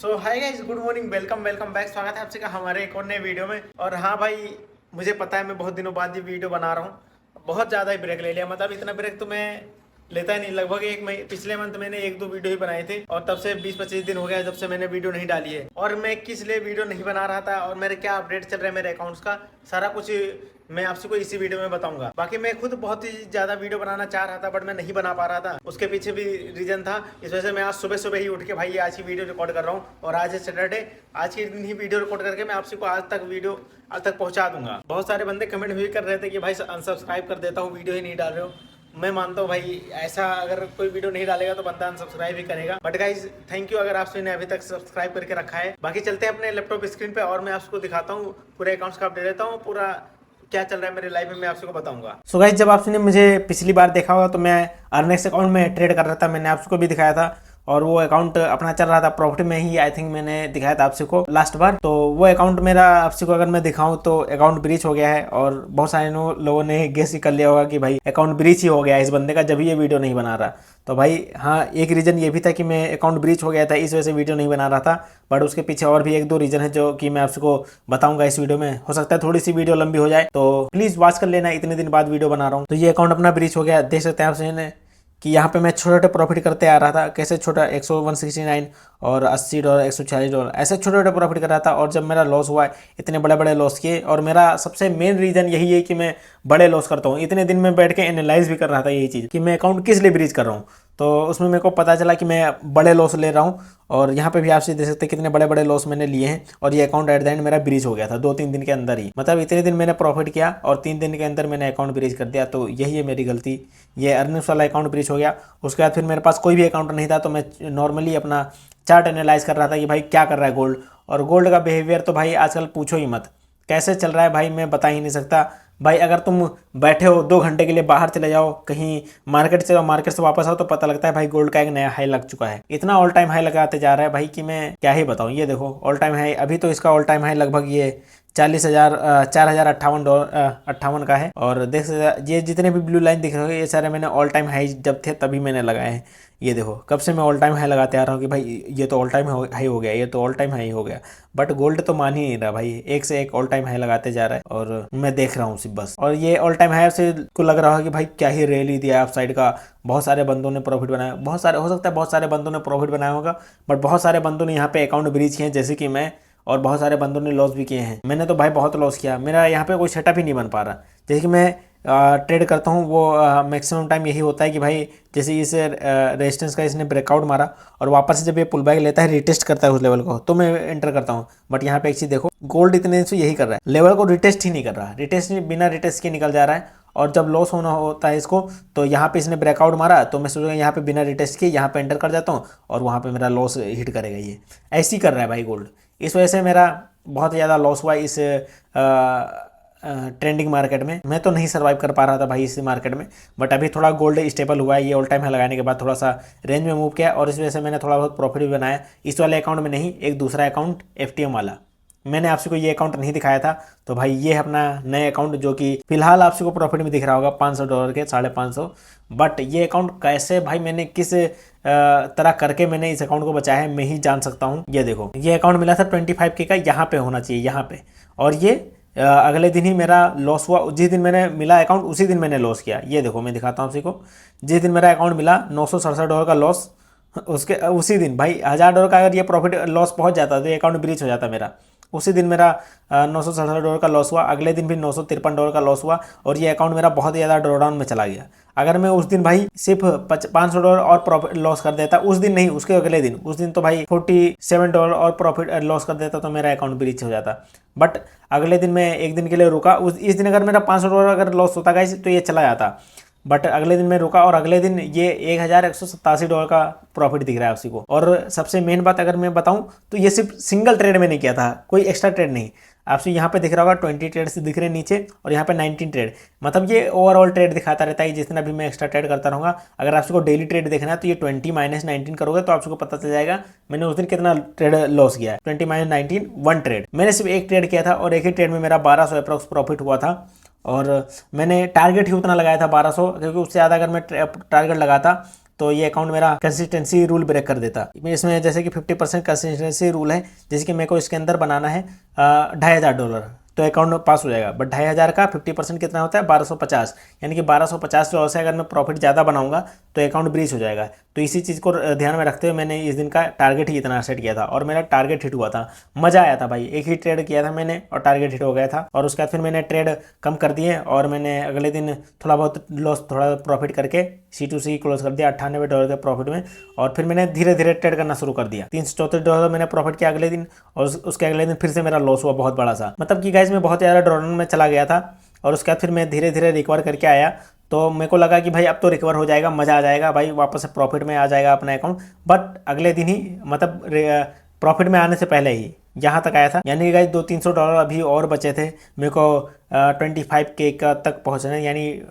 सो hi guys, good morning, welcome welcome back. स्वागत है आपसे का हमारे एक और नए वीडियो में। और हाँ भाई, मुझे पता है मैं बहुत दिनों बाद ये वीडियो बना रहा हूँ। बहुत ज़्यादा ही ब्रेक ले लिया, मतलब इतना ब्रेक तो मैं लेता ही नहीं। लगभग एक महीने, पिछले मंथ मैंने एक दो वीडियो ही बनाए थे और तब से 20-25 दिन हो गया जब से मैंने वीडियो नहीं डाली है। और मैं किस लिए वीडियो नहीं बना रहा था और मेरे क्या अपडेट चल रहा है मेरे अकाउंट्स का, सारा कुछ मैं आपसे को इसी वीडियो में बताऊंगा। बाकी मैं खुद बहुत ही ज़्यादा वीडियो बनाना चाह रहा था बट मैं नहीं बना पा रहा था। उसके पीछे भी रीजन था। इस वजह से मैं आज सुबह सुबह ही उठ के भाई आज की वीडियो रिकॉर्ड कर रहा हूँ। और आज है सैटरडे, आज के दिन ही वीडियो रिकॉर्ड करके मैं आपसे को आज तक पहुंचा दूंगा। बहुत सारे बंदे कमेंट भी कर रहे थे कि भाई अनसब्सक्राइब कर देता हूँ, वीडियो ही नहीं डाल रहे हो। मैं मानता हूँ भाई, ऐसा अगर कोई वीडियो नहीं डालेगा तो बंदा अनसब्सक्राइब ही करेगा। बट गाइज थैंक यू अगर आपने अभी तक सब्सक्राइब करके रखा है। बाकी चलते हैं अपने लैपटॉप स्क्रीन पे और मैं आपको दिखाता हूँ, पूरे अकाउंट्स का अपडेट देता हूँ, पूरा क्या चल रहा है मेरे लाइफ में मैं आपको बताऊंगा। सो गाइस, जब आपने मुझे पिछली बार देखा होगा तो मैं अर्नेक्स अकाउंट में ट्रेड कर रहा था, मैंने आपको भी दिखाया था। और वो अकाउंट अपना चल रहा था प्रॉफिट में ही, आई थिंक मैंने दिखाया था आपसे को लास्ट बार। तो वो अकाउंट मेरा आपसे को अगर मैं दिखाऊं तो अकाउंट ब्रीच हो गया है। और बहुत सारे लोगों ने गेस कर लिया होगा कि भाई अकाउंट ब्रीच ही हो गया है इस बंदे का, जब ये वीडियो नहीं बना रहा। तो भाई हाँ, एक रीज़न ये भी था कि मैं अकाउंट ब्रीच हो गया था, इस वजह से वीडियो नहीं बना रहा था। बट उसके पीछे और भी एक दो रीज़न है जो कि मैं आपको बताऊंगा इस वीडियो में। हो सकता है थोड़ी सी वीडियो लंबी हो जाए, तो प्लीज़ वॉच कर लेना, इतने दिन बाद वीडियो बना रहा हूँ। तो ये अकाउंट अपना ब्रीच हो गया, देख सकते हैं आप कि यहाँ पे मैं छोटे छोटे प्रॉफिट करते आ रहा था। कैसे छोटा 169 और $80, $140 ऐसे छोटे छोटे प्रॉफिट कर रहा था। और जब मेरा लॉस हुआ, इतने बड़े बड़े लॉस किए। और मेरा सबसे मेन रीज़न यही है कि मैं बड़े लॉस करता हूँ। इतने दिन में बैठ के एनालाइज भी कर रहा था यही चीज़ कि मैं अकाउंट किस लिए ब्रीच कर रहा हूँ। तो उसमें मेरे को पता चला कि मैं बड़े लॉस ले रहा हूँ। और यहाँ पे भी आपसे देख सकते हैं कितने बड़े बड़े लॉस मैंने लिए हैं। और ये अकाउंट एट द एंड मेरा ब्रीच हो गया था 2-3 दिन के अंदर ही। मतलब इतने दिन मैंने प्रॉफिट किया और 3 दिन के अंदर मैंने अकाउंट ब्रीच कर दिया। तो यही है मेरी गलती, ये अर्निंग्स वाला अकाउंट ब्रीच हो गया। उसके बाद फिर मेरे पास कोई भी अकाउंट नहीं था, तो मैं नॉर्मली अपना चार्ट एनालाइज कर रहा था कि भाई क्या कर रहा है गोल्ड। और गोल्ड का बिहेवियर तो भाई आजकल पूछो ही मत, कैसे चल रहा है भाई मैं बता ही नहीं सकता। भाई अगर तुम बैठे हो 2 घंटे के लिए बाहर चले जाओ कहीं मार्केट से, मार्केट से वापस आओ तो पता लगता है भाई गोल्ड का एक नया हाई लग चुका है। इतना ऑल टाइम हाई लगाते जा रहा है भाई कि मैं क्या ही बताऊं। ये देखो ऑल टाइम हाई, अभी तो इसका ऑल टाइम हाई लगभग ये 4,058 का है। और देख सकते ये जितने भी ब्लू लाइन दिख रहे हो ये सारे मैंने ऑल टाइम हाई जब थे तभी मैंने लगाए हैं। ये देखो कब से मैं ऑल टाइम हाई लगाते आ रहा हूँ कि भाई ये तो ऑल टाइम हाई हो गया, ये तो ऑल टाइम हाई हो गया। बट गोल्ड तो मान ही नहीं रहा भाई, एक से एक ऑल टाइम हाई लगाते जा रहा है और मैं देख रहा हूँ सिर्फ बस। और ये ऑल टाइम हाई से को लग रहा है कि भाई क्या ही रैली दिया आप साइड का। बहुत सारे बंदों ने प्रॉफिट बनाया, बहुत सारे, हो सकता है बहुत सारे बंदों ने प्रॉफिट बनाया होगा। बट बहुत सारे बंदों ने यहाँ पे अकाउंट ब्रीच किए हैं जैसे कि मैं। और बहुत सारे बंदों ने लॉस भी किए हैं। मैंने तो भाई बहुत लॉस किया, मेरा यहाँ पे कोई सेटअप ही नहीं बन पा रहा। जैसे कि मैं ट्रेड करता हूँ वो मैक्सिमम टाइम यही होता है कि भाई जैसे इस रेजिस्टेंस का इसने ब्रेकआउट मारा और वापस से जब ये पुल बैक लेता है, रिटेस्ट करता है उस लेवल को, तो मैं एंटर करता हूँ। बट यहाँ पे एक चीज़ देखो, गोल्ड इतने दिन से यही कर रहा है, लेवल को रिटेस्ट ही नहीं कर रहा, रिटेस्ट बिना रिटेस्ट के निकल जा रहा है। और जब लॉस होना होता है इसको, तो यहाँ पे इसने ब्रेकआउट मारा तो मैं सोचूंगा यहाँ पे बिना रिटेस्ट के यहाँ पे एंटर कर जाता हूँ और वहाँ पे मेरा लॉस हिट करेगा। ये ऐसे ही कर रहा है भाई गोल्ड। इस वजह से मेरा बहुत ज़्यादा लॉस हुआ इस ट्रेंडिंग मार्केट में। मैं तो नहीं सर्वाइव कर पा रहा था भाई इस मार्केट में। बट अभी थोड़ा गोल्ड स्टेबल हुआ है, ये ऑल टाइम हाई लगाने के बाद थोड़ा सा रेंज में मूव किया और इस वजह से मैंने थोड़ा बहुत प्रॉफिट भी बनाया। इस वाले अकाउंट में नहीं, एक दूसरा अकाउंट FTM वाला, मैंने आपसे को ये अकाउंट नहीं दिखाया था। तो भाई ये है अपना नए अकाउंट जो कि फिलहाल आपसे को प्रॉफिट में दिख रहा होगा $500 के, 550। बट ये अकाउंट कैसे भाई मैंने किस तरह करके मैंने इस अकाउंट को बचाया है मैं ही जान सकता हूँ। ये देखो ये अकाउंट मिला था 25K का, यहाँ पे होना चाहिए यहाँ पे। और ये अगले दिन ही मेरा लॉस हुआ। जिस दिन मैंने मिला अकाउंट उसी दिन मैंने लॉस किया। ये देखो मैं दिखाता हूँ आपको, जिस दिन मेरा अकाउंट मिला $967 का लॉस, उसके उसी दिन भाई $1000 का अगर ये प्रॉफिट लॉस पहुँच जाता तो ये अकाउंट ब्रीच हो जाता मेरा। उसी दिन मेरा $967 का लॉस हुआ, अगले दिन भी $953 का लॉस हुआ और ये अकाउंट मेरा बहुत ज़्यादा ड्रॉडाउन में चला गया। अगर मैं उस दिन भाई सिर्फ $500 और प्रॉफिट लॉस कर देता, उस दिन नहीं उसके अगले दिन, उस दिन तो भाई $47 और प्रॉफिट लॉस कर देता तो मेरा अकाउंट ब्रीच हो जाता। बट अगले दिन मैं एक दिन के लिए रुका, इस दिन अगर मेरा $500 अगर लॉस होता गाइस तो ये चला जाता। बट अगले दिन मैं रुका और अगले दिन ये $1187 का प्रॉफिट दिख रहा है उसी को। और सबसे मेन बात अगर मैं बताऊं तो ये सिर्फ सिंगल ट्रेड मैंने किया था, कोई एक्स्ट्रा ट्रेड नहीं। आपसे यहाँ पे दिख रहा होगा 20 ट्रेड से दिख रहे हैं नीचे और यहाँ पे 19 ट्रेड, मतलब ये ओवरऑल ट्रेड दिखाता रहता है जितना भी मैं एक्स्ट्रा ट्रेड करता रहूँगा। अगर आपको डेली ट्रेड देखना है तो ये 20 - 19 करोगे तो आपको पता चल जाएगा मैंने उस दिन कितना ट्रेड लॉस किया है। 20 - 19 1 ट्रेड, मैंने सिर्फ एक ट्रेड किया था और एक ही ट्रेड में मेरा 1200 अप्रॉक्स प्रॉफिट हुआ था। और मैंने टारगेट ही उतना लगाया था 1200, क्योंकि उससे ज़्यादा अगर मैं टारगेट लगाता तो ये अकाउंट मेरा कंसिस्टेंसी रूल ब्रेक कर देता। इसमें जैसे कि 50% कंसिस्टेंसी रूल है, जैसे कि मेरे को इसके अंदर बनाना है $2,500 तो अकाउंट पास हो जाएगा। बट 2,500 का 50% कितना होता है 1250, यानी कि $1250 से अगर मैं प्रॉफिट ज़्यादा बनाऊंगा तो अकाउंट ब्रीच हो जाएगा। तो इसी चीज़ को ध्यान में रखते हुए मैंने इस दिन का टारगेट ही इतना सेट किया था और मेरा टारगेट हिट हुआ था। मज़ा आया था भाई, एक ही ट्रेड किया था मैंने और टारगेट हिट हो गया था। और उसके बाद फिर मैंने ट्रेड कम कर दिए और मैंने अगले दिन थोड़ा बहुत लॉस थोड़ा प्रॉफिट करके C2C क्लोज कर दिया $98 के प्रॉफिट में। और फिर मैंने धीरे धीरे ट्रेड करना शुरू कर दिया। $334 मैंने प्रॉफिट किया अगले दिन और उसके अगले दिन फिर से मेरा लॉस हुआ बहुत बड़ा सा। मतलब कि गाइस मैं बहुत ज़्यादा ड्रॉडाउन में चला गया था और उसके बाद फिर मैं धीरे धीरे रिकवर करके आया। तो मेरे को लगा कि भाई अब तो रिकवर हो जाएगा, मज़ा आ जाएगा भाई, वापस से प्रॉफिट में आ जाएगा अपना अकाउंट। बट अगले दिन ही मतलब प्रॉफिट में आने से पहले ही यहाँ तक आया था। यानी कि गाइस $200-300 अभी और बचे थे मेरे को 25K का तक पहुँचने, यानी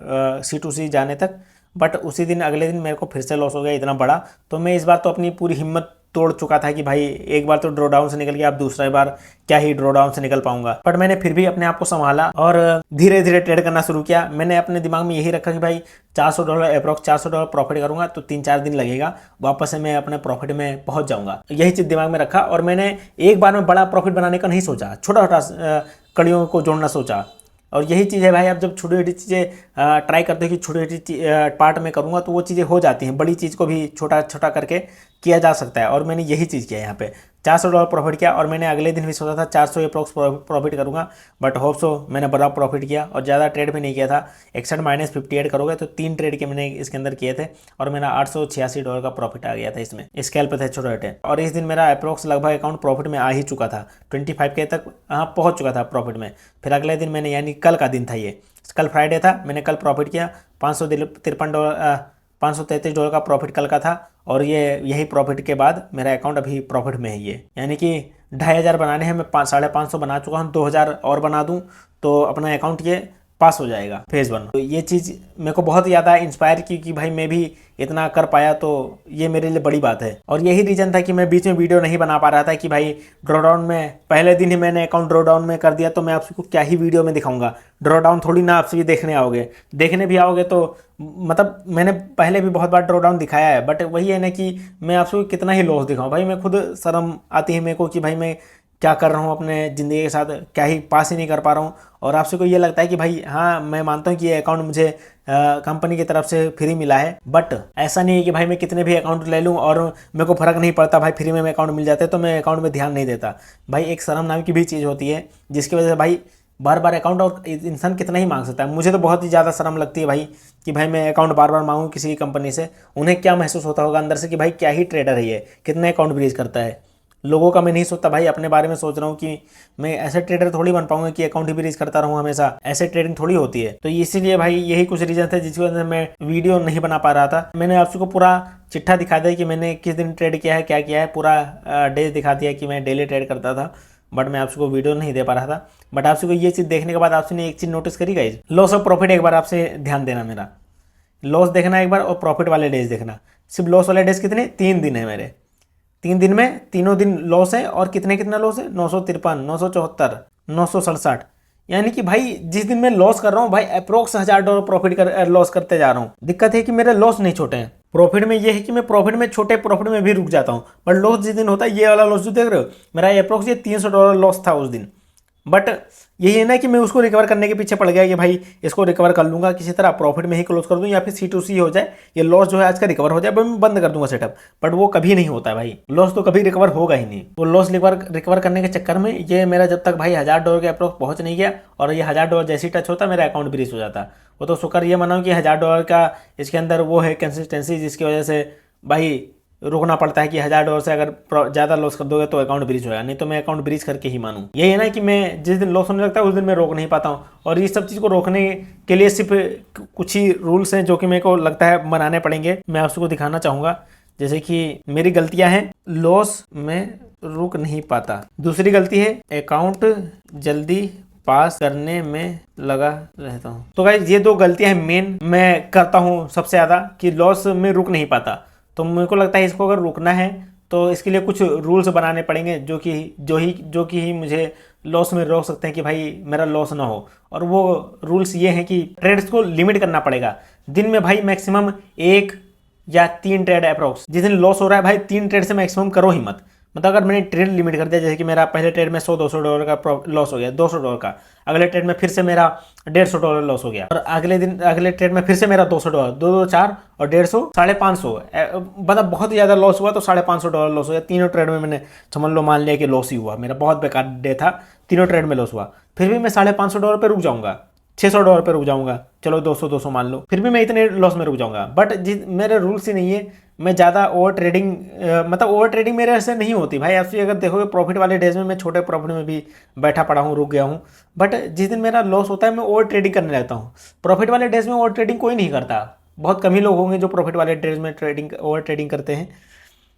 C2C जाने तक। बट उसी दिन अगले दिन मेरे को फिर से लॉस हो गया इतना बड़ा। तो मैं इस बार तो अपनी पूरी हिम्मत तोड़ चुका था कि भाई एक बार तो ड्रॉ डाउन से निकल गया, अब दूसरा बार क्या ही ड्रॉ डाउन से निकल पाऊंगा। पर मैंने फिर भी अपने आप को संभाला और धीरे धीरे ट्रेड करना शुरू किया। मैंने अपने दिमाग में यही रखा कि भाई $400 अप्रॉक्स $400 प्रॉफिट करूंगा तो 3-4 दिन लगेगा, वापस से मैं अपने प्रॉफिट में पहुंच जाऊंगा। यही चीज़ दिमाग में रखा और मैंने एक बार में बड़ा प्रॉफिट बनाने का नहीं सोचा, छोटा छोटा कड़ियों को जोड़ना सोचा। और यही चीज़ है भाई, आप जब छोटी छोटी चीज़ें ट्राई करते हो कि छोटी छोटी पार्ट में करूँगा तो वो चीज़ें हो जाती हैं। बड़ी चीज़ को भी छोटा छोटा करके किया जा सकता है और मैंने यही चीज़ किया यहाँ पे। $400 प्रॉफिट किया और मैंने अगले दिन भी सोचा था 400 अप्रॉक्स प्रॉफिट करूँगा। बट होप सो मैंने बड़ा प्रॉफिट किया और ज़्यादा ट्रेड भी नहीं किया था। 61 - 58 करोगे तो 3 ट्रेड के मैंने इसके अंदर किए थे और मेरा $886 का प्रॉफिट आ गया था इसमें। स्केल पे थे छोटे छोटे। और इस दिन मेरा अप्रॉक्स लगभग अकाउंट प्रॉफिट में आ ही चुका था, 25K तक पहुँच चुका था प्रॉफिट में। फिर अगले दिन मैंने, यानी कल का दिन था ये, कल फ्राइडे था, मैंने कल प्रॉफिट किया $533 का प्रॉफिट कल का था। और ये यही प्रॉफिट के बाद मेरा अकाउंट अभी प्रॉफिट में है ये, यानी कि 2,500 बनाने हैं, मैं 550 बना चुका हूँ। 2,000 और बना दूँ तो अपना अकाउंट ये पास हो जाएगा फेज़ 1। तो ये चीज़ मेरे को बहुत ज़्यादा इंस्पायर की कि भाई मैं भी इतना कर पाया, तो ये मेरे लिए बड़ी बात है। और यही रीज़न था कि मैं बीच में वीडियो नहीं बना पा रहा था कि भाई ड्रॉडाउन में पहले दिन ही मैंने अकाउंट ड्रॉडाउन में कर दिया तो मैं आपको क्या ही वीडियो में दिखाऊंगा। ड्रॉडाउन थोड़ी ना आपसे भी देखने आओगे, देखने भी आओगे तो मतलब मैंने पहले भी बहुत बार ड्रॉडाउन दिखाया है। बट वही है ना कि मैं आपको कितना ही लॉस दिखाऊँ भाई, मैं खुद शर्म आती है मेरे को कि भाई मैं क्या कर रहा हूँ अपने ज़िंदगी के साथ, क्या ही पास ही नहीं कर पा रहा हूँ। और आपसे को ये लगता है कि भाई हाँ मैं मानता हूँ कि ये अकाउंट मुझे कंपनी की तरफ से फ्री मिला है। बट ऐसा नहीं है कि भाई मैं कितने भी अकाउंट ले लूँ और मेरे को फ़र्क नहीं पड़ता भाई फ्री में अकाउंट मिल जाते तो मैं अकाउंट में ध्यान नहीं देता। भाई एक शर्म नाम की भी चीज़ होती है जिसकी वजह से भाई बार बार अकाउंट और इंसान कितना ही मांग सकता है। मुझे तो बहुत ही ज़्यादा शर्म लगती है भाई कि भाई मैं अकाउंट बार बार मांगूँ किसी कंपनी से। उन्हें क्या महसूस होता होगा अंदर से कि भाई क्या ही ट्रेडर है ये, कितने अकाउंट ब्रीच करता है। लोगों का मैं नहीं सोचता भाई, अपने बारे में सोच रहा हूँ कि मैं ऐसे ट्रेडर थोड़ी बन पाऊंगा कि अकाउंट ही ब्रीच करता रहूँ हमेशा, ऐसे ट्रेडिंग थोड़ी होती है। तो इसीलिए भाई यही कुछ रीजन थे जिसकी वजह से मैं वीडियो नहीं बना पा रहा था। मैंने आपको पूरा चिट्ठा दिखा दिया कि मैंने किस दिन ट्रेड किया है, क्या किया है, पूरा डेज दिखा दिया कि मैं डेली ट्रेड करता था। बट मैं आपको वीडियो नहीं दे पा रहा था। बट आपको ये चीज़ देखने के बाद आपने एक चीज़ नोटिस करी गाइस, लॉस और प्रॉफिट एक बार आपसे ध्यान देना, मेरा लॉस देखना एक बार और प्रॉफिट वाले डेज देखना। सिर्फ लॉस वाले डेज कितने, 3 दिन है मेरे। 3 दिन में तीनों दिन लॉस है। और कितना लॉस है, 953, 974, 967। यानी कि भाई जिस दिन मैं लॉस कर रहा हूँ भाई अप्रोक्स $1,000 प्रॉफिट लॉस करते जा रहा हूँ। दिक्कत है कि मेरे लॉस नहीं छोटे हैं, प्रॉफिट में ये है कि मैं प्रॉफिट में छोटे प्रॉफिट में भी रुक जाता हूँ। बट लॉस जिस दिन होता है, ये वाला लॉस जो देख रहे हो, मेरा अप्रोक्स ये $300 लॉस था उस दिन। बट यही है ना कि मैं उसको रिकवर करने के पीछे पड़ गया कि भाई इसको रिकवर कर लूंगा किसी तरह, प्रॉफिट में ही क्लोज कर दूं या फिर C2C हो जाए, ये लॉस जो है आज का रिकवर हो जाए, मैं बंद कर दूंगा सेटअप। बट वो कभी नहीं होता है भाई, लॉस तो कभी रिकवर होगा ही नहीं। वो लॉस रिकवर करने के चक्कर में ये मेरा जब तक भाई $1,000 के अप्रोक्स पहुंच नहीं गया और ये $1,000 जैसे ही टच होता मेरा अकाउंट ब्रीच हो जाता। वो तो शुक्र ये मनाऊँ कि $1,000 का इसके अंदर वो है कंसिस्टेंसी, जिसकी वजह से भाई रुकना पड़ता है कि $1,000 से अगर ज़्यादा लॉस कर दोगे तो अकाउंट ब्रीच होगा, नहीं तो मैं अकाउंट ब्रीच करके ही मानूँ। यही है ना कि मैं जिस दिन लॉस होने लगता है उस दिन मैं रोक नहीं पाता हूँ। और ये सब चीज़ को रोकने के लिए सिर्फ कुछ ही रूल्स हैं जो कि मेरे को लगता है बनाने पड़ेंगे। मैं आपको दिखाना चाहूँगा, जैसे कि मेरी गलतियाँ हैं, लॉस में रुक नहीं पाता। दूसरी गलती है अकाउंट जल्दी पास करने में लगा रहता हूँ। तो गाइस ये 2 गलतियाँ हैं मेन मैं करता हूँ सबसे ज़्यादा, कि लॉस में रुक नहीं पाता। तो मेरे को लगता है इसको अगर रोकना है तो इसके लिए कुछ रूल्स बनाने पड़ेंगे जो कि मुझे लॉस में रोक सकते हैं कि भाई मेरा लॉस ना हो। और वो रूल्स ये हैं कि ट्रेड्स को लिमिट करना पड़ेगा। दिन में भाई मैक्सिमम 1 या 3 ट्रेड अप्रोक्स। जिस दिन लॉस हो रहा है भाई 3 ट्रेड से मैक्सिमम करो ही मत। मतलब अगर मैंने ट्रेड लिमिट कर दिया, जैसे कि मेरा पहले ट्रेड में $100-200 का लॉस हो गया, $200 का, अगले ट्रेड में फिर से मेरा $150 लॉस हो गया, और अगले ट्रेड में फिर से मेरा $200, 2-2-4 और 150, $550, मतलब बहुत ही ज़्यादा लॉस हुआ तो $550 लॉस हो गया। तीनों ट्रेड में मैंने समझ लो मान लिया कि लॉस ही हुआ, मेरा बहुत बेकार डे था, तीनों ट्रेड में लॉस हुआ। फिर भी मैं $550 पे रुक जाऊंगा, $600 पे रुक जाऊंगा, चलो 200 मान लो, फिर भी मैं इतने लॉस में रुक जाऊंगा। बट मेरे रूल्स ही नहीं है, मैं ज़्यादा ओवर ट्रेडिंग मतलब ओवर ट्रेडिंग मेरे से नहीं होती भाई। आप अगर देखोगे प्रॉफिट वाले डेज में मैं छोटे प्रॉफिट में भी बैठा पड़ा हूँ, रुक गया हूँ। बट जिस दिन मेरा लॉस होता है मैं ओवर ट्रेडिंग करने लगता हूँ। प्रॉफिट वाले डेज में ओवर ट्रेडिंग कोई नहीं करता, बहुत कम ही लोग होंगे जो प्रॉफिट वाले डेज में ओवर ट्रेडिंग करते हैं।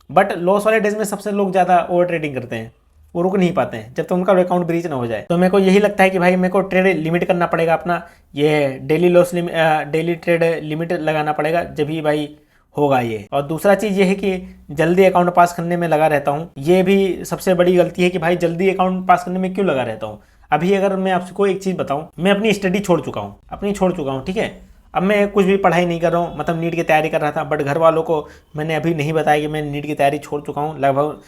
बट लॉस वाले डेज में सबसे लोग ज़्यादा ओवर ट्रेडिंग करते हैं, वो रुक नहीं पाते हैं जब तक उनका अकाउंट ब्रीच ना हो जाए। तो मेरे को यही लगता है कि भाई मेरे को ट्रेड लिमिट करना पड़ेगा अपना, ये डेली ट्रेड लिमिट लगाना पड़ेगा, जब भी भाई होगा ये। और दूसरा चीज़ ये है कि जल्दी अकाउंट पास करने में लगा रहता हूँ, ये भी सबसे बड़ी गलती है कि भाई जल्दी अकाउंट पास करने में क्यों लगा रहता हूँ। अभी अगर मैं आपको एक चीज़ बताऊँ, मैं अपनी स्टडी छोड़ चुका हूँ, ठीक है। अब मैं कुछ भी पढ़ाई नहीं कर रहा हूँ, मतलब नीट की तैयारी कर रहा था, बट घर वालों को मैंने अभी नहीं बताया कि मैं नीट की तैयारी छोड़ चुका हूँ। लगभग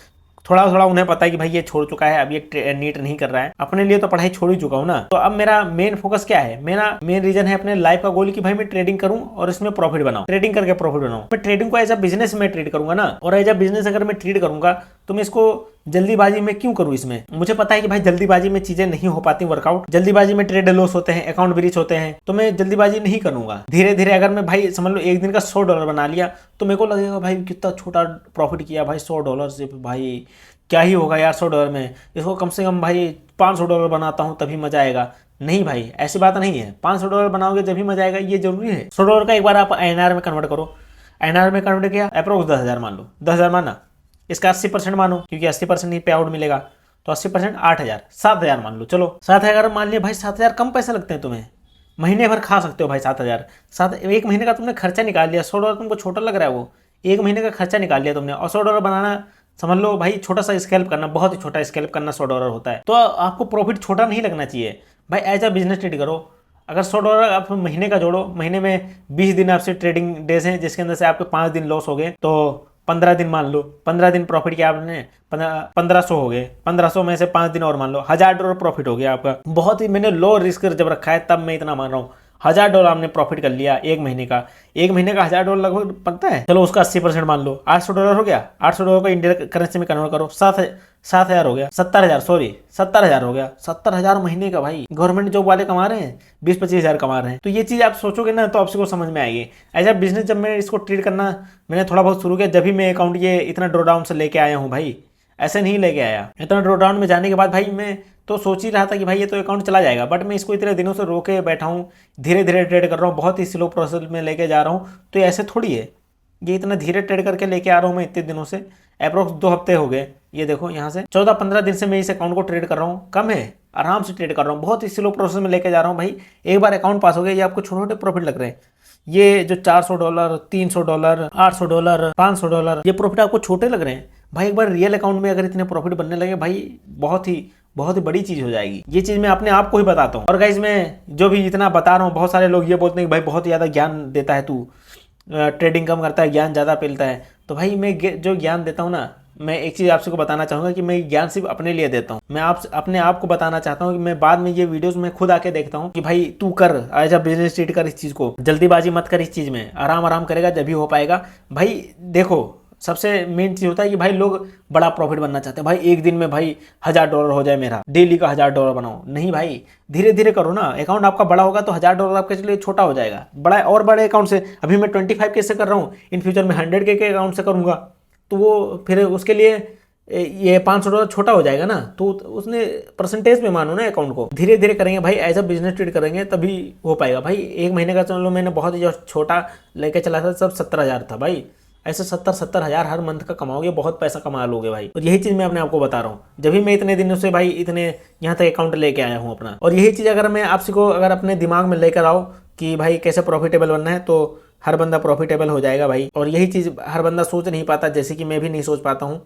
थोड़ा थोड़ा उन्हें पता है कि भाई ये छोड़ चुका है, अब ये नीट नहीं कर रहा है। अपने लिए तो पढ़ाई छोड़ ही चुका हूँ ना। तो अब मेरा मेन फोकस क्या है, मेरा मेन रीजन है अपने लाइफ का गोल कि भाई मैं ट्रेडिंग करूँ और इसमें प्रॉफिट बनाऊँ, ट्रेडिंग करके प्रॉफिट बनाऊँ। मैं ट्रेडिंग को एज अ बिजनेस में ट्रीट करूंगा ना, और एज अ बिजनेस अगर मैं ट्रीट करूंगा तो मैं इसको जल्दीबाजी में क्यों करूं। इसमें मुझे पता है कि भाई जल्दीबाजी में चीजें नहीं हो पाती वर्कआउट, जल्दीबाजी में ट्रेड लॉस होते हैं, अकाउंट ब्रीच होते हैं, तो मैं जल्दीबाजी नहीं करूंगा। धीरे धीरे अगर मैं भाई समझ लो एक दिन का $100 बना लिया तो मेरे को लगेगा भाई कितना छोटा प्रॉफिट किया भाई, $100 से भाई क्या ही होगा यार $100 में, इसको कम से कम भाई $500 बनाता हूँ तभी मजा आएगा। नहीं भाई, ऐसी बात नहीं है, $500 बनाओगे जब भी मजा आएगा, ये जरूरी है। $100 का एक बार आप INR में कन्वर्ट करो, INR में कन्वर्ट किया अप्रोक्स 10,000 मान लो, 10,000 माना, इसका 80% मानो क्योंकि 80% ही पे आउट मिलेगा, तो 80% 8,000, 7,000 मान लो। चलो 7,000 मान लिया भाई, 7,000 कम पैसे लगते हैं तुम्हें, महीने भर खा सकते हो भाई 7,000। एक महीने का तुमने खर्चा निकाल लिया, $100 तुमको छोटा लग रहा है, वो एक महीने का खर्चा निकाल लिया तुमने। और $100 बनाना समझ लो भाई छोटा सा स्केल्प करना, बहुत ही छोटा स्केल्प करना $100 होता है। तो आपको प्रॉफिट छोटा नहीं लगना चाहिए भाई, एज अ बिजनेस ट्रेड करो। अगर $100 आप महीने का जोड़ो, महीने में 20 दिन आपसे ट्रेडिंग डेज हैं, जिसके अंदर से आपके 5 दिन लॉस हो गए, तो 15 दिन मान लो, 15 दिन प्रॉफिट किया आपने, 1500 हो गए, 1500 में से 5 दिन और मान लो, $1,000 प्रॉफिट हो गया आपका। बहुत ही मैंने लो रिस्क जब रखा है तब मैं इतना मान रहा हूँ, $1,000 आपने प्रॉफिट कर लिया एक महीने का $1,000 लगभग बनता है। चलो उसका 80% मान लो, $800 हो गया, $800 को इंडियन करेंसी में कन्वर्ट करो, 7,000 हो गया, 70,000 सॉरी 70,000 हो गया, 70,000 महीने का भाई गवर्नमेंट जॉब वाले कमा रहे हैं, 20-25,000 कमा रहे हैं। तो ये चीज़ आप सोचोगे ना तो आपको समझ में आएगी। ऐसा बिजनेस जब मैं इसको ट्रीट करना मैंने थोड़ा बहुत शुरू किया, जब भी मैं अकाउंट ये इतना ड्रॉ डाउन से लेके आया हूँ भाई, ऐसे नहीं लेके आया। इतना ड्रॉ डाउन में जाने के बाद भाई मैं तो सोच ही रहा था कि भाई ये तो अकाउंट चला जाएगा, बट मैं इसको इतने दिनों से रोके बैठा हूँ, धीरे धीरे ट्रेड कर रहा हूँ, बहुत ही स्लो प्रोसेस में लेके जा रहा हूँ। तो ऐसे थोड़ी है, ये इतना धीरे ट्रेड करके लेके आ रहा हूँ मैं इतने दिनों से, अप्रोक्स 2 हफ्ते हो गए। ये देखो यहाँ से 14-15 दिन से मैं इस अकाउंट को ट्रेड कर रहा हूँ, कम है, आराम से ट्रेड कर रहा हूँ, बहुत ही स्लो प्रोसेस में लेके जा रहा हूँ भाई। एक बार अकाउंट पास हो गया, ये आपको छोटे छोटे प्रॉफिट लग रहे हैं। ये जो $400, $300, $800, $500, ये प्रॉफिट आपको छोटे लग रहे हैं भाई। एक बार रियल अकाउंट में अगर इतने प्रॉफिट बनने लगे भाई, बहुत ही बड़ी चीज़ हो जाएगी। ये चीज़ मैं अपने आप को ही बताता हूँ। और गाइस मैं जो भी इतना बता रहा हूँ, बहुत सारे लोग ये बोलते हैं कि भाई बहुत ज़्यादा ज्ञान देता है तू, ट्रेडिंग कम करता है, ज्ञान ज़्यादा पेलता है। तो भाई मैं जो ज्ञान देता हूँ ना, मैं एक चीज़ आपसे को बताना चाहूँगा कि मैं ज्ञान सिर्फ अपने लिए देता हूँ। मैं अपने आप को बताना चाहता हूँ कि मैं बाद में ये वीडियोस में खुद आके देखता हूँ कि भाई तू कर, एज अ बिजनेस ट्रीट कर इस चीज़ को, जल्दीबाजी मत कर इस चीज़ में, आराम करेगा जब भी हो पाएगा भाई। देखो सबसे मेन चीज़ होता है कि भाई लोग बड़ा प्रॉफिट बनना चाहते हैं भाई, एक दिन में भाई $1,000 हो जाए, मेरा डेली का $1,000 बनाओ। नहीं भाई, धीरे धीरे करो ना, अकाउंट आपका बड़ा होगा तो $1,000 आपके लिए छोटा हो जाएगा। बड़ा और बड़े अकाउंट से अभी मैं 25K से कर रहा हूँ, इन फ्यूचर में 100K के अकाउंट से करूँगा, तो वो फिर उसके लिए ये $500 छोटा हो जाएगा ना। तो उसने परसेंटेज में मानो ना अकाउंट को, धीरे धीरे करेंगे भाई, एज अ बिजनेस ट्रेड करेंगे तभी हो पाएगा भाई। एक महीने का चलो मैंने बहुत ही जो छोटा लेके चला था, सब 70,000 था भाई। ऐसे 70,000 हर मंथ का कमाओगे, बहुत पैसा कमा लोगे भाई। और यही चीज़ मैं अपने आपको बता रहा हूँ, जब भी मैं इतने दिनों से भाई इतने यहाँ तक अकाउंट लेके आया हूँ अपना। और यही चीज़ अगर मैं आपसे को अगर अपने दिमाग में लेकर आओ कि भाई कैसे प्रॉफिटेबल बनना है, तो हर बंदा प्रॉफिटेबल हो जाएगा भाई। और यही चीज़ हर बंदा सोच नहीं पाता, जैसे कि मैं भी नहीं सोच पाता हूँ,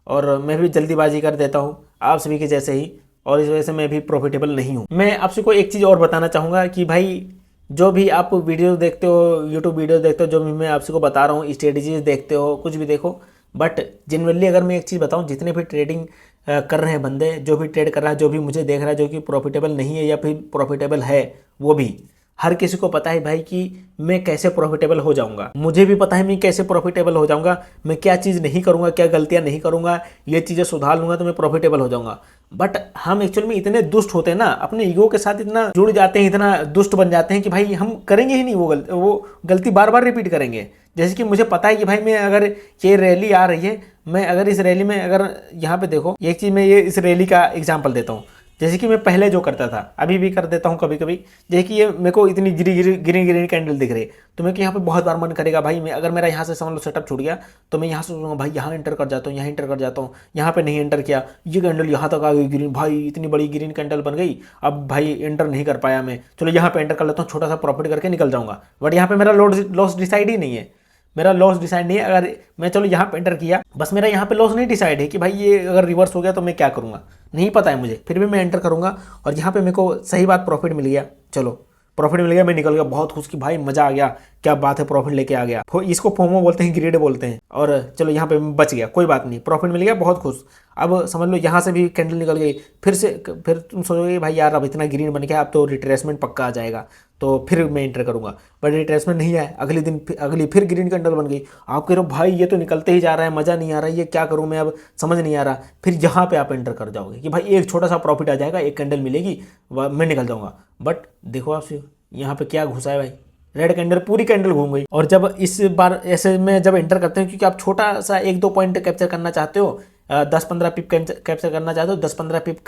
और मैं भी जल्दीबाजी कर देता हूँ आप सभी के जैसे ही, और इस वजह से मैं भी प्रॉफिटेबल नहीं हूँ। मैं आपसे को एक चीज़ और बताना चाहूँगा कि भाई जो भी आप वीडियो देखते हो, यूट्यूब वीडियो देखते हो, जो भी मैं आपसे को बता रहा हूँ, स्ट्रेटजीज देखते हो, कुछ भी देखो, बट जनरली अगर मैं एक चीज़ बताऊँ, जितने भी ट्रेडिंग कर रहे हैं बंदे, जो भी ट्रेड कर रहा है, जो भी मुझे देख रहा है, जो कि प्रॉफिटेबल नहीं है या फिर प्रॉफिटेबल है, वो भी हर किसी को पता है भाई कि मैं कैसे प्रॉफिटेबल हो जाऊंगा। मुझे भी पता है मैं कैसे प्रॉफिटेबल हो जाऊंगा, मैं क्या चीज़ नहीं करूंगा, क्या गलतियां नहीं करूंगा, ये चीज़ें सुधार लूंगा तो मैं प्रॉफिटेबल हो जाऊंगा। बट हम एक्चुअल में इतने दुष्ट होते हैं ना, अपने ईगो के साथ इतना जुड़ जाते हैं, इतना दुष्ट बन जाते हैं कि भाई हम करेंगे ही नहीं वो गलती बार बार रिपीट करेंगे। जैसे कि मुझे पता है कि भाई मैं अगर ये रैली आ रही है, मैं अगर इस रैली में अगर यहाँ पे देखो एक चीज़, मैं ये इस रैली का एग्जाम्पल देता हूँ। जैसे कि मैं पहले जो करता था, अभी भी कर देता हूँ कभी कभी, जैसे कि ये मेरे को इतनी ग्रीन कैंडल दिख रही है, तो मेरे को यहाँ पे बहुत बार मन करेगा भाई, मैं अगर मेरा यहाँ से समझ लो सेटअप छूट गया, तो मैं यहाँ से सोचूंगा भाई यहाँ एंटर कर जाता हूँ, यहाँ एंटर कर जाता हूँ, यहाँ पे नहीं एंटर किया, ये कैंडल यहाँ तक आ गई ग्रीन, भाई इतनी बड़ी ग्रीन कैंडल बन गई, अब भाई एंटर नहीं कर पाया मैं, चलो यहाँ पे एंटर कर लेता हूँ, छोटा सा प्रॉफिट करके निकल जाऊंगा। बट यहाँ पे मेरा लॉस डिसाइड ही नहीं है, मेरा लॉस डिसाइड नहीं है। अगर मैं चलो यहाँ पे एंटर किया, बस मेरा यहाँ पे लॉस नहीं डिसाइड है कि भाई ये अगर रिवर्स हो गया तो मैं क्या करूँगा, नहीं पता है मुझे, फिर भी मैं एंटर करूँगा और यहाँ पे मेरे को सही बात प्रॉफिट मिल गया, चलो प्रॉफिट मिल गया, मैं निकल गया बहुत खुश कि भाई मजा आ गया, क्या बात है प्रॉफिट लेके आ गया। इसको फोमो बोलते हैं, ग्रेड बोलते हैं। और चलो यहाँ पे बच गया, कोई बात नहीं, प्रॉफिट मिल गया, बहुत खुश। अब समझ लो यहाँ से भी कैंडल निकल गई, फिर तुम सोचोगे भाई यार अब इतना ग्रीन बन गया, अब तो रिट्रेसमेंट पक्का आ जाएगा, तो फिर मैं एंटर करूंगा। बट रिट्रेसमेंट नहीं आया, अगले दिन अगली फिर ग्रीन कैंडल बन गई, आप कह रहे हो भाई ये तो निकलते ही जा रहा है, मज़ा नहीं आ रहा, ये क्या करूं मैं, अब समझ नहीं आ रहा। फिर यहाँ पे आप एंटर कर जाओगे कि भाई एक छोटा सा प्रॉफिट आ जाएगा, एक कैंडल मिलेगी, मैं निकल जाऊंगा। बट देखो आप यहाँ पे क्या घुसा है भाई, रेड कैंडल, पूरी कैंडल घूम गई। और जब इस बार ऐसे में जब एंटर करते हैं, क्योंकि आप छोटा सा 1-2 पॉइंट कैप्चर करना चाहते हो, 10-15 पिप कैप्चर करना चाहते हो, 10-15 पिप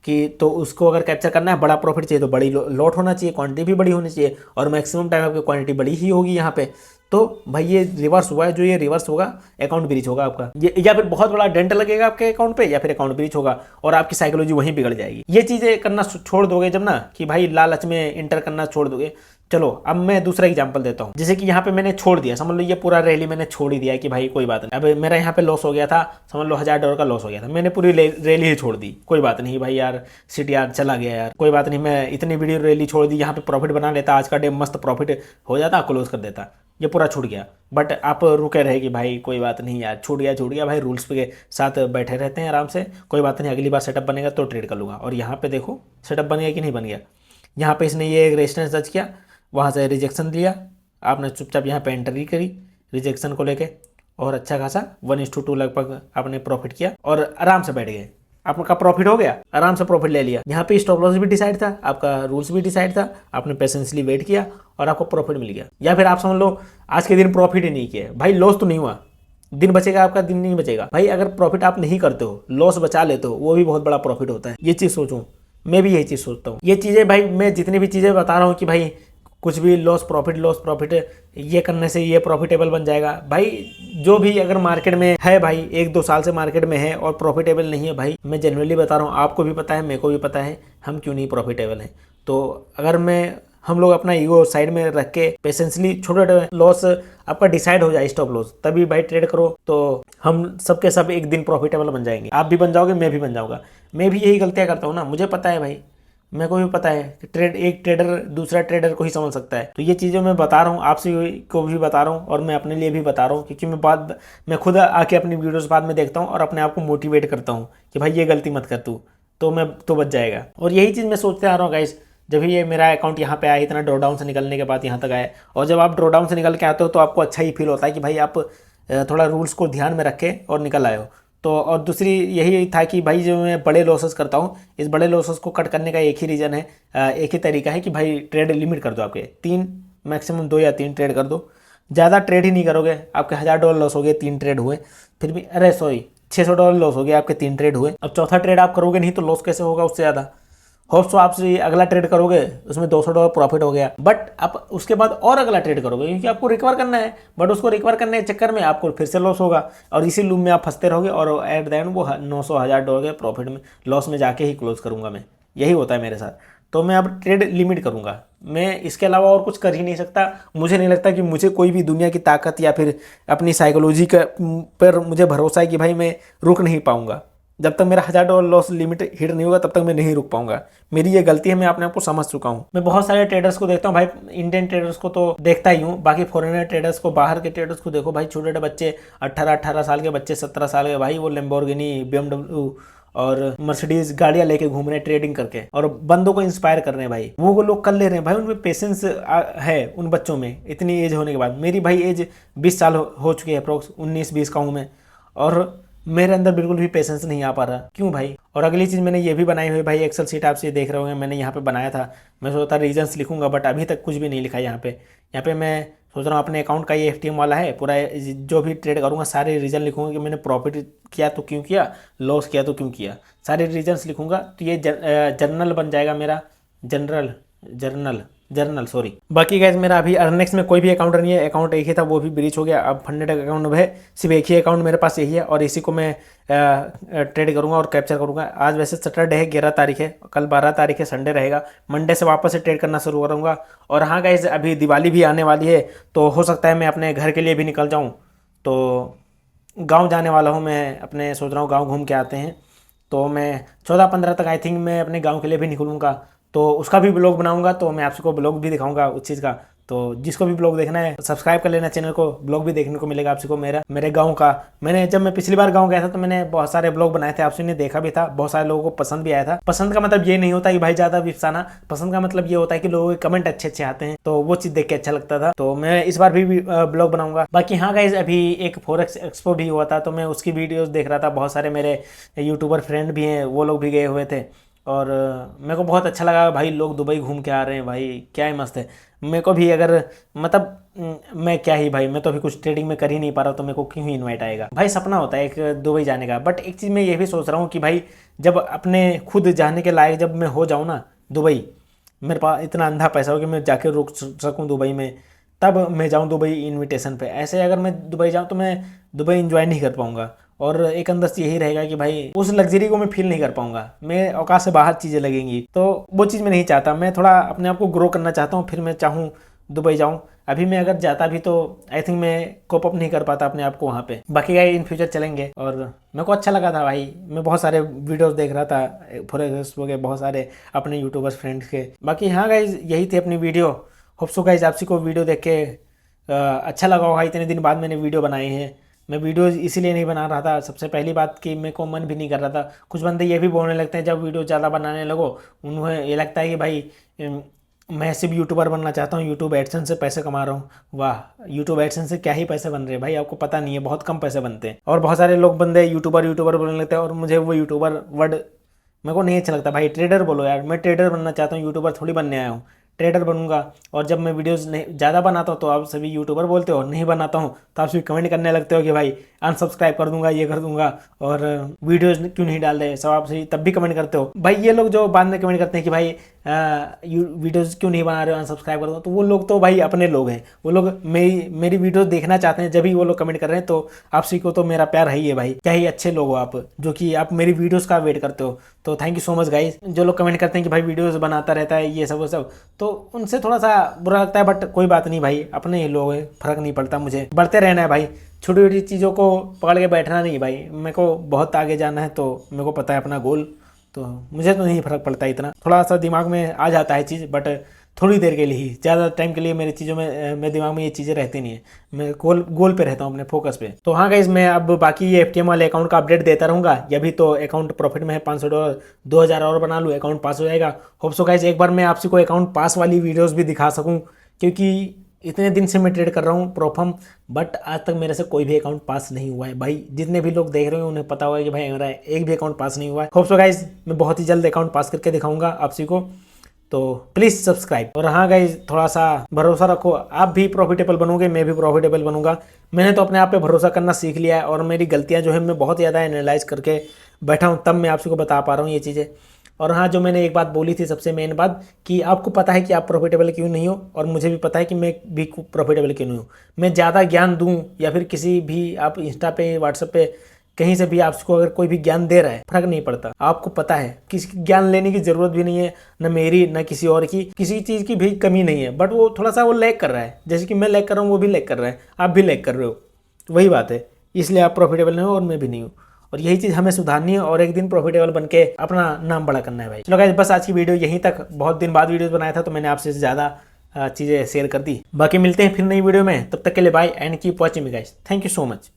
की, तो उसको अगर कैप्चर करना है, बड़ा प्रॉफिट चाहिए तो बड़ी लॉट होना चाहिए, क्वांटिटी भी बड़ी होनी चाहिए, और मैक्सिमम टाइम आपकी क्वांटिटी बड़ी ही होगी यहाँ पे। तो भाई ये रिवर्स हुआ है, जो ये रिवर्स होगा अकाउंट ब्रीच होगा आपका, ये या फिर बहुत बड़ा डेंट लगेगा आपके अकाउंट पे, या फिर अकाउंट ब्रीच होगा और आपकी साइकोलॉजी वहीं बिगड़ जाएगी। ये चीज़ें करना छोड़ दोगे जब ना, कि भाई लालच में इंटर करना छोड़ दोगे। चलो अब मैं दूसरा एग्जांपल देता हूँ। जैसे कि यहाँ पे मैंने छोड़ दिया, समझ लो ये पूरा रैली मैंने छोड़ ही दिया कि भाई कोई बात नहीं, अब मेरा यहाँ पे लॉस हो गया था, समझ लो $1000 का लॉस हो गया था, मैंने पूरी रैली ही छोड़ दी, कोई बात नहीं भाई यार सिटी यार चला गया यार, कोई बात नहीं, मैं इतनी वीडियो रैली छोड़ दी, यहाँ पे प्रॉफिट बना लेता, आज का डे मस्त प्रॉफिट हो जाता, क्लोज कर देता, ये पूरा छूट गया। बट आप रुके रहे कि भाई कोई बात नहीं यार, छूट गया भाई, रूल्स के साथ बैठे रहते हैं आराम से, कोई बात नहीं, अगली बार सेटअप बनेगा तो ट्रेड कर लूँगा। और यहाँ पे देखो सेटअप बन गया कि नहीं बन गया, यहाँ पे इसने ये एक रेजिस्टेंस टच किया, वहाँ से रिजेक्शन दिया, आपने चुपचाप यहाँ पे एंट्री करी रिजेक्शन को लेके, और अच्छा खासा 1:2 लगभग आपने प्रॉफिट किया और आराम से बैठ गए, आपका प्रॉफिट हो गया, आराम से प्रॉफिट ले लिया। यहाँ पे स्टॉप लॉस भी डिसाइड था, आपका रूल्स भी डिसाइड था, आपने पेशेंसली वेट किया और आपको प्रॉफिट मिल गया। या फिर आप समझ लो आज के दिन प्रॉफिट ही नहीं किया, भाई लॉस तो नहीं हुआ, दिन बचेगा आपका, दिन नहीं बचेगा भाई। अगर प्रॉफिट आप नहीं करते हो, लॉस बचा लेते हो, वो भी बहुत बड़ा प्रॉफिट होता है। ये चीज़ सोचूं, मैं भी यही चीज़ सोचता हूँ। ये चीज़ें भाई, मैं जितनी भी चीज़ें बता रहा हूँ कि भाई कुछ भी लॉस प्रॉफिट ये करने से ये प्रॉफिटेबल बन जाएगा, भाई जो भी अगर मार्केट में है भाई, 1-2 साल से मार्केट में है और प्रॉफिटेबल नहीं है, भाई मैं जनरली बता रहा हूँ, आपको भी पता है, मेरे को भी पता है, हम क्यों नहीं प्रॉफिटेबल हैं। तो अगर हम लोग अपना ईगो साइड में रख के पेशेंसली छोटे छोटे लॉस आपका डिसाइड हो जाए, स्टॉप लॉस, तभी भाई ट्रेड करो, तो हम सबके सब एक दिन प्रॉफिटेबल बन जाएंगे। आप भी बन जाओगे, मैं भी बन जाऊंगा। मैं भी यही गलतियां करता हूँ ना, मुझे पता है भाई, मेरे को भी पता है कि एक ट्रेडर दूसरा ट्रेडर को ही समझ सकता है। तो ये चीज़ें मैं बता रहा हूँ, आपसे को भी बता रहा हूँ और मैं अपने लिए भी बता रहा हूँ, क्योंकि मैं खुद आके अपनी वीडियोस बाद में देखता हूँ और अपने आप को मोटिवेट करता हूँ कि भाई ये गलती मत कर तू, तो मैं तो बच जाएगा। और यही चीज़ मैं सोचते आ रहा हूँ गाइस, जब भी ये मेरा अकाउंट यहाँ पे आया, इतना ड्रॉ डाउन से निकलने के बाद यहाँ तक आया, और जब आप ड्रॉ डाउन से निकल के आते हो तो आपको अच्छा ही फील होता है कि भाई आप थोड़ा रूल्स को ध्यान में रखे और निकल आए हो। तो और दूसरी यही था कि भाई जो मैं बड़े लॉसेस करता हूँ, इस बड़े लॉसेस को कट करने का एक ही रीज़न है, एक ही तरीका है कि भाई ट्रेड लिमिट कर दो, आपके 3 मैक्सिमम 2 या 3 ट्रेड कर दो, ज़्यादा ट्रेड ही नहीं करोगे। आपके $1000 लॉस हो गए, 3 ट्रेड हुए, फिर भी अरे सॉरी $600 लॉस हो गया, आपके 3 ट्रेड हुए। अब चौथा ट्रेड आप करोगे नहीं तो लॉस कैसे होगा उससे ज़्यादा। होप सो आपसे अगला ट्रेड करोगे उसमें $200 प्रॉफिट हो गया, बट आप उसके बाद और अगला ट्रेड करोगे क्योंकि आपको रिकवर करना है, बट उसको रिकवर करने के चक्कर में आपको फिर से लॉस होगा और इसी लूप में आप फंसते रहोगे और एट द एंड वो $900,000 के प्रॉफिट में लॉस में जाके ही क्लोज करूंगा मैं। यही होता है मेरे साथ। तो मैं अब ट्रेड लिमिट करूंगा, मैं इसके अलावा और कुछ कर ही नहीं सकता। मुझे नहीं लगता कि मुझे कोई भी दुनिया की ताकत या फिर अपनी साइकोलॉजी का पर मुझे भरोसा है कि भाई मैं रुक नहीं पाऊंगा। जब तक मेरा $1000 लॉस लिमिट हिट नहीं होगा तब तक मैं नहीं रुक पाऊंगा। मेरी ये गलती है, मैं अपने आप को समझ चुका हूँ। मैं बहुत सारे ट्रेडर्स को देखता हूँ भाई, इंडियन ट्रेडर्स को तो देखता ही हूँ, बाकी फॉरेनर ट्रेडर्स को, बाहर के ट्रेडर्स को देखो भाई, छोटे छोटे बच्चे 18 साल के बच्चे, 17 साल के भाई, वो लैम्बोर्गिनी, BMW और मर्सिडीज गाड़ियां लेके घूम रहे हैं ट्रेडिंग करके, और बंदों को इंस्पायर कर रहे हैं भाई। वो लोग कर ले रहे हैं भाई, उनमें पेशेंस है उन बच्चों में इतनी एज होने के बाद। मेरी भाई एज 20 साल हो चुकी है, अप्रोक्स 19-20 का हूँ मैं, और मेरे अंदर बिल्कुल भी पेशेंस नहीं आ पा रहा। क्यों भाई? और अगली चीज़ मैंने ये भी बनाई हुई भाई, एक्सेल सीट आप से देख रहे होंगे, मैंने यहाँ पे बनाया था। मैं सोचता रीजन्स लिखूंगा, बट अभी तक कुछ भी नहीं लिखा यहाँ पे मैं सोच रहा हूँ अपने अकाउंट का ये FTM वाला है पूरा, जो भी ट्रेड करूँगा सारे रीजन लिखूंगा कि मैंने प्रॉफिट किया तो क्यों किया, लॉस किया तो क्यों किया, सारे रीजन्स लिखूंगा। तो ये जर्नल बन जाएगा मेरा, जर्नल सॉरी। बाकी गाइज मेरा अभी अर्नेक्स में कोई भी अकाउंट नहीं है, अकाउंट एक ही था वो भी ब्रीच हो गया। अब फंडेड अकाउंट है, सिर्फ एक ही अकाउंट मेरे पास यही है, और इसी को मैं ट्रेड करूंगा और कैप्चर करूंगा। आज वैसे सैटरडे है, 11 तारीख है, कल 12 तारीख है, संडे रहेगा। मंडे से वापस से ट्रेड करना शुरू करूंगा। और हाँ गाइज अभी दिवाली भी आने वाली है, तो हो सकता है मैं अपने घर के लिए भी निकल जाऊँ। तो गाँव जाने वाला हूँ मैं, अपने सोच रहा हूँ गाँव घूम के आते हैं। तो मैं 14-15 तक आई थिंक मैं अपने गांव के लिए भी निकलूँगा, तो उसका भी ब्लॉग बनाऊंगा, तो मैं आपको ब्लॉग भी दिखाऊंगा उस चीज़ का। तो जिसको भी ब्लॉग देखना है सब्सक्राइब कर लेना चैनल को, ब्लॉग भी देखने को मिलेगा आपको मेरे गांव का। जब मैं पिछली बार गांव गया था तो मैंने बहुत सारे ब्लॉग बनाए थे, आपने देखा भी था, बहुत सारे लोगों को पसंद भी आया था। पसंद का मतलब ये नहीं होता कि भाई ज़्यादा विफसाना, पसंद का मतलब ये होता है कि लोगों के कमेंट अच्छे आते हैं, तो वो चीज़ देख के अच्छा लगता था। तो मैं इस बार भी ब्लॉग बनाऊंगा। बाकी हाँ गाइज अभी एक फॉरेक्स एक्सपो भी हुआ था, तो मैं उसकी वीडियोज़ देख रहा था। बहुत सारे मेरे यूट्यूबर फ्रेंड भी हैं, वो लोग भी गए हुए थे, और मेरे को बहुत अच्छा लगा भाई। लोग दुबई घूम के आ रहे हैं भाई, क्या ही मस्त है। मेरे को भी अगर मतलब मैं क्या ही भाई, मैं तो अभी कुछ ट्रेडिंग में कर ही नहीं पा रहा, तो मेरे को क्यों ही इनवाइट आएगा भाई। सपना होता है एक दुबई जाने का। बट एक चीज़ मैं ये भी सोच रहा हूँ कि भाई जब अपने खुद जाने के लायक जब मैं हो जाऊँ ना दुबई, मेरे पास इतना अंधा पैसा हो कि मैं जाके रुक सकूँ दुबई में, तब मैं जाऊँ दुबई इनविटेशन पे। ऐसे अगर मैं दुबई जाऊँ तो मैं दुबई इंजॉय नहीं कर पाऊँगा, और एक अंदर से यही रहेगा कि भाई उस लग्जरी को मैं फील नहीं कर पाऊंगा, मैं औकात से बाहर चीज़ें लगेंगी। तो वो चीज़ मैं नहीं चाहता। मैं थोड़ा अपने आप को ग्रो करना चाहता हूँ, फिर मैं चाहूँ दुबई जाऊँ। अभी मैं अगर जाता भी तो आई थिंक मैं कोप अप नहीं कर पाता अपने आप को वहाँ पे। बाकी इन फ्यूचर चलेंगे। और मेरे को अच्छा लगा था भाई, मैं बहुत सारे वीडियोस देख रहा था फॉरेक्स के, बहुत सारे अपने यूट्यूबर्स फ्रेंड्स के। बाकी हाँ गाइज यही थी अपनी वीडियो। होप सो गाइज आपसी को वीडियो देख के अच्छा लगा होगा। इतने दिन बाद मैंने वीडियो बनाई है। मैं वीडियो इसीलिए नहीं बना रहा था, सबसे पहली बात कि मेरे को मन भी नहीं कर रहा था। कुछ बंदे ये भी बोलने लगते हैं जब वीडियो ज़्यादा बनाने लगो, उन्हें ये लगता है कि भाई मैं सिर्फ यूट्यूबर बनना चाहता हूँ, यूट्यूब एडसेंस से पैसे कमा रहा हूँ। वाह, यूट्यूब एडसेंस से क्या ही पैसे बन रहे हैं भाई, आपको पता नहीं है, बहुत कम पैसे बनते हैं। और बहुत सारे लोग बंदे यूट्यूबर बोलने लगते हैं, और मुझे वो यूट्यूबर वर्ड मेरे को नहीं अच्छा लगता भाई। ट्रेडर बोलो यार, मैं ट्रेडर बनना चाहता हूँ, यूट्यूबर थोड़ी बनने आया हूँ। ट्रेडर बनूंगा। और जब मैं वीडियोस नहीं ज़्यादा बनाता हूँ तो आप सभी यूट्यूबर बोलते हो, नहीं बनाता हूँ तो आप सभी कमेंट करने लगते हो कि भाई अनसब्सक्राइब कर दूंगा, ये कर दूंगा, और वीडियोस क्यों नहीं डाल रहे। सब आप सभी तब भी कमेंट करते हो भाई। ये लोग जो बाद में कमेंट करते हैं कि भाई वीडियोस क्यों नहीं बना रहे हो, अनसब्सक्राइब कर दो, तो वो लोग तो भाई अपने लोग हैं। वो लोग मेरी वीडियो देखना चाहते हैं, जब भी वो लोग कमेंट कर रहे हैं। तो आप सभी को तो मेरा प्यार है ही है भाई। क्या ही अच्छे लोग हो आप, जो कि आप मेरी वीडियोस का वेट करते हो। तो thank you so much guys. जो लोग कमेंट करते हैं कि भाई वीडियोस बनाता रहता है ये सब वो सब, तो उनसे थोड़ा सा बुरा लगता है। बट कोई बात नहीं भाई, अपने ही लोग हैं, फर्क नहीं पड़ता। मुझे बढ़ते रहना है भाई, छोटी छोटी चीज़ों को पकड़ के बैठना नहीं भाई। मेरे को बहुत आगे जाना है, तो मेरे को पता है अपना गोल, तो मुझे तो नहीं फर्क पड़ता इतना। थोड़ा सा दिमाग में आ जाता है चीज़, बट थोड़ी देर के लिए ही, ज़्यादा टाइम के लिए मेरी चीज़ों में मेरे दिमाग में ये चीज़ें रहती नहीं है। मैं गोल पे रहता हूँ, अपने फोकस पे। तो हाँ गाइस, मैं अब बाकी ये FTM वाले अकाउंट का अपडेट देता रहूँगा। ये भी तो अकाउंट प्रॉफिट में है, $500 2000 और बना लूँ, अकाउंट पास हो जाएगा। होप सो गाइस एक बार मैं आपसे को अकाउंट पास वाली वीडियोज़ भी दिखा सकूँ, क्योंकि इतने दिन से मैं ट्रेड कर रहा हूँ प्रोफम, बट आज तक मेरे से कोई भी अकाउंट पास नहीं हुआ है भाई। जितने भी लोग देख रहे हैं उन्हें पता होगा कि भाई मेरा एक भी अकाउंट पास नहीं हुआ है। होप सो गाइस मैं बहुत ही जल्द अकाउंट पास करके दिखाऊंगा आप सभी को, तो प्लीज़ सब्सक्राइब। और हाँ गाइज थोड़ा सा भरोसा रखो, आप भी प्रॉफिटेबल बनोगे, मैं भी प्रॉफिटेबल बनूंगा। मैंने तो अपने आप पे भरोसा करना सीख लिया है, और मेरी गलतियाँ जो है मैं बहुत ज़्यादा एनालाइज करके बैठा हूँ, तब मैं आप सबको बता पा रहा हूँ ये चीज़ें। और हाँ, जो मैंने एक बात बोली थी सबसे मेन बात, कि आपको पता है कि आप प्रॉफिटेबल क्यों नहीं हो, और मुझे भी पता है कि मैं भी प्रॉफिटेबल क्यों नहीं हूँ। मैं ज़्यादा ज्ञान दूँ या फिर किसी भी आप इंस्टा पे व्हाट्सएप पे कहीं से भी आपको अगर कोई भी ज्ञान दे रहा है, फर्क नहीं पड़ता। आपको पता है किसी ज्ञान लेने की जरूरत भी नहीं है, न मेरी न किसी और की, किसी चीज़ की भी कमी नहीं है। बट वो थोड़ा सा वो लैग कर रहा है, जैसे कि मैं लैग कर रहा हूँ, वो भी लैग कर रहा है, आप भी लैग कर रहे हो, वही बात है। इसलिए आप प्रॉफिटेबल नहीं हो और मैं भी नहीं हूँ। और यही चीज़ हमें सुधारनी है और एक दिन प्रॉफिटेबल बन के अपना नाम बड़ा करना है भाई। चलो गाइस, बस आज की वीडियो यहीं तक। बहुत दिन बाद वीडियो बनाया था तो मैंने आपसे ज़्यादा चीज़ें शेयर कर दी। बाकी मिलते हैं फिर नई वीडियो में, तब तक के लिए bye and keep watching me guys. Thank you so much.